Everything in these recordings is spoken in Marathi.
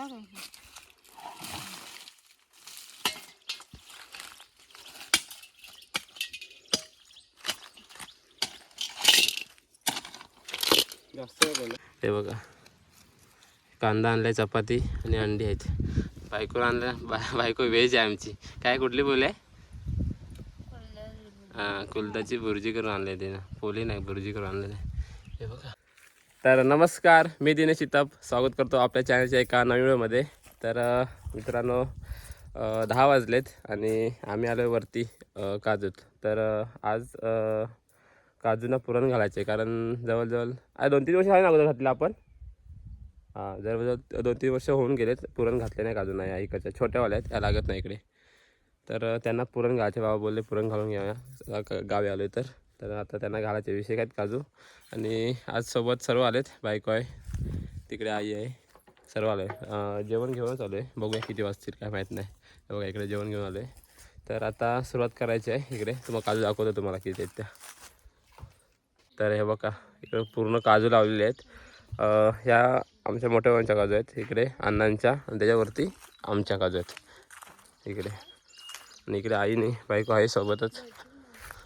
हे बघा, कांदा आणलाय, चपाती आणि अंडी आहेत. बायको आणलं, बायको व्हेज आहे आमची. काय कुठली बोल आहे? हां, कुलदाची भुर्जी करून आणले ते ना, पोली नाही भुर्जी करून आणलेली. हे बघा. तर नमस्कार, मी दिनेश चितप, स्वागत करतो आपल्या चॅनलच्या एका नवीन व्हिडिओमध्ये. तर मित्रांनो, 10 वाजलेत आणि आम्ही आलो आहे वरती काजूत. तर आज काजूंना पुरण घालायचे, कारण जवळजवळ 2-3 वर्ष आहे ना अगोदर घातलं आपण. हां, जवळजवळ 2-3 वर्ष होऊन गेलेत पुरण घातले नाही काजूंना. या इकडच्या छोट्यावाल्या आहेत, त्या लागत नाही इकडे. तर त्यांना पुरण घालायचे. बाबा बोलले पुरण घालून घ्या, गावी आलो तर. तर आता त्यांना घालायचे विषय काय काजू. आणि आज सोबत सर्व आलेत, बायको आहे तिकडे, आई आहे, सर्व आलो आहे. जेवण घेऊनच आलो आहे, बघूया किती वाजतील काय माहीत नाही. बघा इकडे जेवण घेऊन आलो आहे. तर आता सुरुवात करायची आहे. इकडे तुम्हाला काजू दाखवतो तुम्हाला किती आहेत त्या. तर हे बघा, इकडे पूर्ण काजू लावलेले आहेत. ह्या आमच्या मोठ्या भावांच्या काजू आहेत, इकडे अण्णांच्या, आणि त्याच्यावरती आमच्या काजू आहेत इकडे. आणि इकडे आईने बायको आहे सोबतच.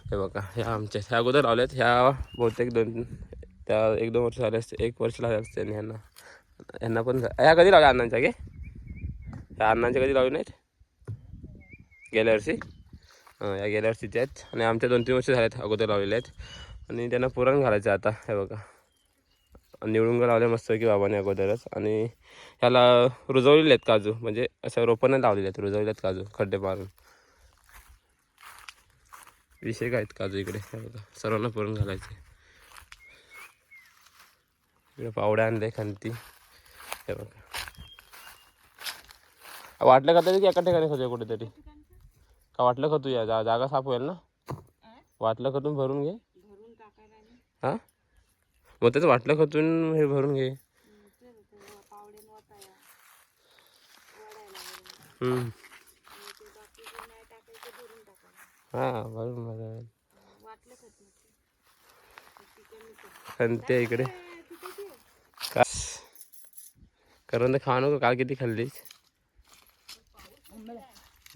हे बघा, ह्या आमच्या, ह्या अगोदर लावल्यात. ह्या बहुतेक 1-2 वर्ष झाले असते, 1 वर्ष झाले असते. आणि ह्यांना पण ह्या कधी लावल्या अण्णांच्या गे? ह्या अण्णांच्या कधी लावले नाहीत? गेल्या वर्षी. या गेल्या वर्षीच्या आहेत. आणि आमच्या 2-3 वर्ष झालेत अगोदर लावलेले आहेत. आणि त्यांना पुरण घालायचं आता. हे बघा, निवडून लावले मस्त की बाबाने अगोदरच. आणि ह्याला रुजवलेले आहेत काजू, म्हणजे अशा रोपांना लावलेले आहेत, रुजवलेले आहेत काजू खड्डे मारून. विषय काय आहेत काजू इकडे. हे बघा, सर्वांना पुरण घालायचे. इकडे पावड्या आणले, खंती. हे बघा, वाटलं का तरी की एका ठिकाणी खोजूया कुठेतरी? का वाटलं का तू या जागा साफ होईल ना? वाटलं का तुम्ही भरून घे. हां, मग त्याचं वाटलं का तुम्ही हे भरून घे. हां, भरून खंते इकडे. का करून तर खावा नको, काल किती खाल्लीस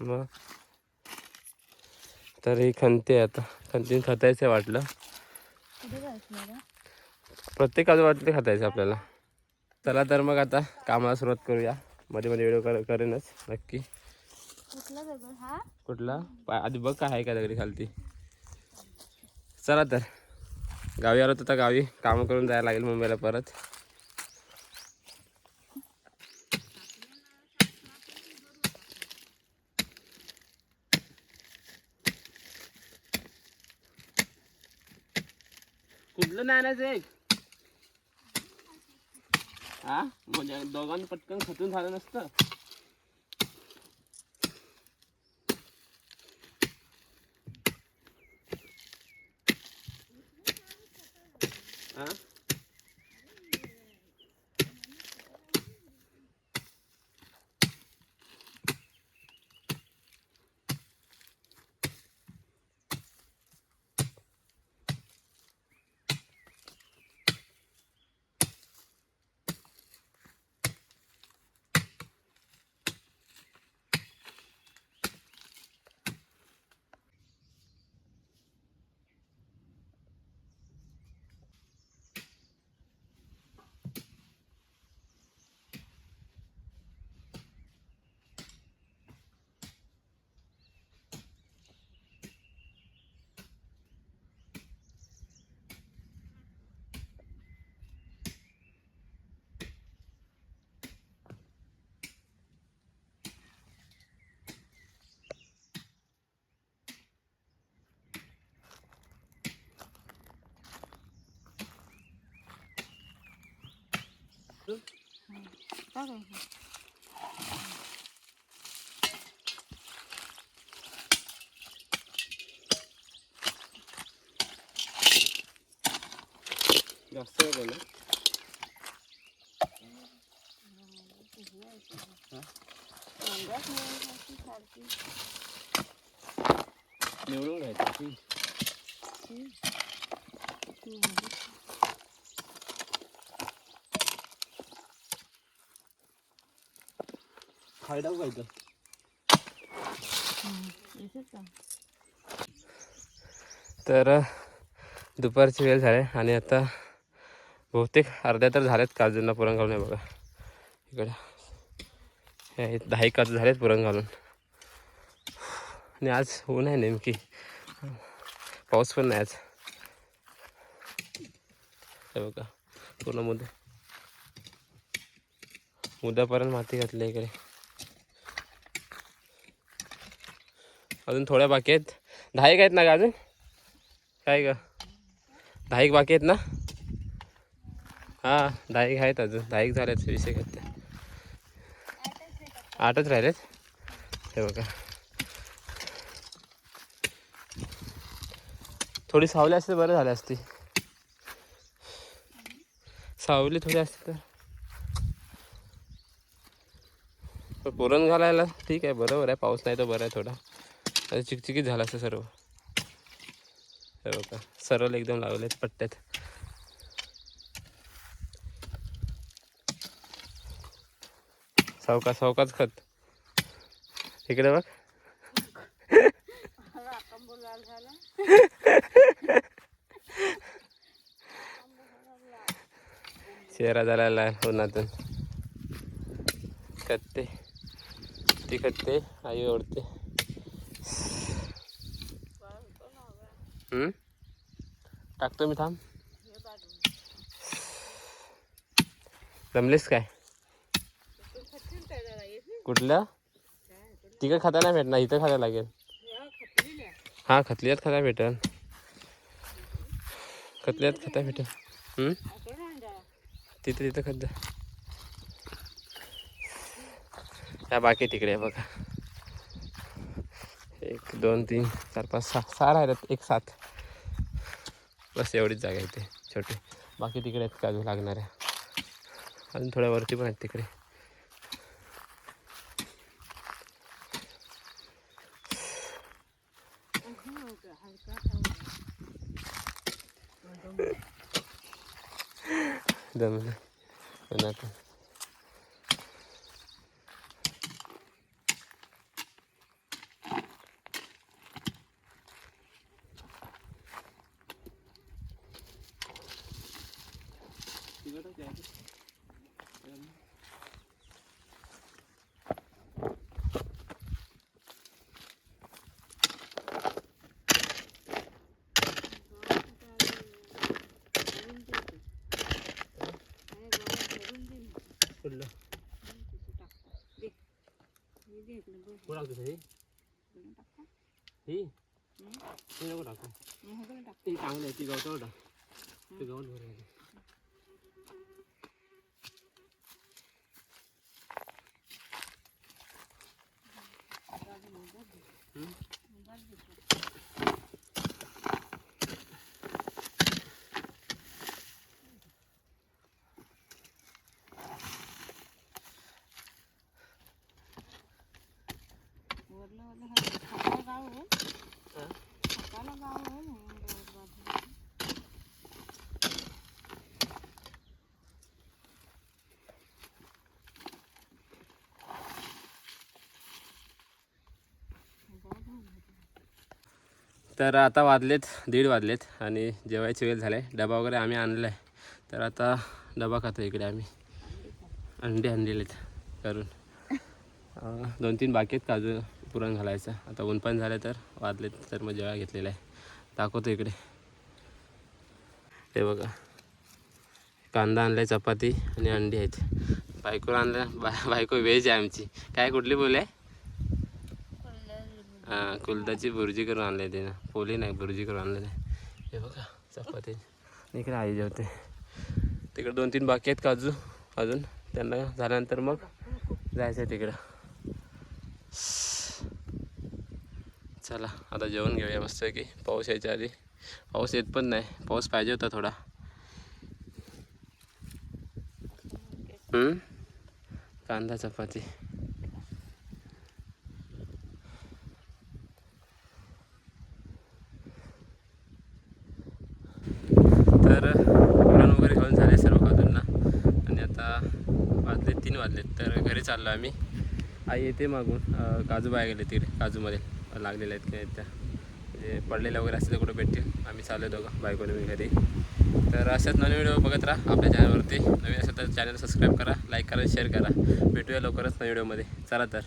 मग. तर ही खंते, आता खंतीन खतायचं वाटलं. प्रत्येक काजू वाटले खातायचं आपल्याला. चला तर मग आता कामाला सुरुवात करूया. मध्ये मध्ये व्हिडिओ करेनच नक्की. कुठला आधी बघ काय आहे का दगडी खालती. चला तर गावी आलो तर गावी कामं करून जायला लागेल मुंबईला परत. कुठलं नाही आणायचं एक? हा, म्हणजे दोघांनी पटकन खतून झालं नसतं. हा, जास्त बोला. निवडून घ्यायचं. खायला पाहिजे. तर दुपारची वेळ झाली आणि आता बहुतेक अर्ध्या तर झाल्यात काजूंना पुरण घालून. आहे बघा इकडं हे 10 काजू झालेत पुरण घालून. आणि आज ऊन आहे नेमकी, पाऊस पण नाही आज. हे बघा पूर्ण मुद्दापर्यंत माती घातली इकडे. अजून थोड्या बाकी आहेत. 10 आहेत ना ग अजून? काय ग 10 बाकी आहेत ना? हां 10 आहेत अजून. 10 झाल्यात. विषय काय ते 8च राहिलेत. हे बघा थोडी सावली असते बरं झाली असती. सावली थोडी असते तर पुरण घालायला ठीक आहे, बरोबर आहे. पाऊस नाही तर बरं आहे. थोडा आता चिकचिकीत झाला असं सर्व. हे बघा सरळ एकदम लावलेत पट्ट्यात. सावकाच खत इकडे बघ. चेहरा झाला उन्हातून. खते ती खते आई ओढते. टाकतो मी, थांब. जमलेस काय? कुठलं? तिकडे खाता नाही भेटणार, इथं खाता लागेल. हां खतल्यात खाता भेटेल. खतल्यात खाता भेटेल. तिथं खत. त्या बाकी तिकडे बघा 1 2 3 4 5 6 राहिल्यात. 1 7 बस एवढीच जागा आहे इथे छोटी. बाकी तिकडे आहेत काजू लागणाऱ्या. अजून थोड्या वरती पण आहेत तिकडे. दमलं उन्हातून. चांगलं आहे ती गवतावर टाक. ते गवत भरायचं. तर आता वाजलेत 1:30 वाजलेत आणि जेवायची वेळ झाली. डबा वगैरे आम्ही आणला आहे. तर आता डबा खातो. इकडे आम्ही अंडे आणलेलेत करून. 2-3 बाकी आहेत काजू पुरण घालायचं. आता ऊन पण झालं तर वाजलेत, तर मग जेवाय घेतलेलं आहे. दाखवतो इकडे. हे बघा कांदा आणलाय, चपाती आणि अंडी आहेत. बायको आणलं. बायको व्हेज आहे आमची. काय कुठली बोले? हां कुलदाची भुर्जी करून आणले ते ना. पोली नाही भुर्जी करून आणलेलं आहे. हे बघा चपाती. इकडे आई जेवते. तिकडे 2-3 बाकी आहेत काजू अजून. त्यांना झाल्यानंतर मग जायचं आहे तिकडं. चला आता जेवण घेऊया मस्त की. पाऊस यायच्या आधी. पाऊस येत पण नाही. पाऊस पाहिजे होता थोडा. कांदा चपाती. तर पुरण वगैरे खाऊन झाले सर्व काजूंना. आणि आता वाजले 3 वाजलेत. तर घरी चाललो आम्ही. आई येते मागून काजू बाया गेले तिकडे काजूमध्ये लागलेले आहेत की नाही त्या म्हणजे पडलेल्या वगैरे असतील कुठे भेटतील. आम्ही चालू आहे दोघं बायकोने मी घरी. तर अशाच नवीन व्हिडिओ बघत राहा आपल्या चॅनलवरती. नवीन असेल तर चॅनल सबस्क्राईब करा, लाईक करा, शेअर करा. भेटूया लवकरच नवीन व्हिडिओमध्ये. चला तर.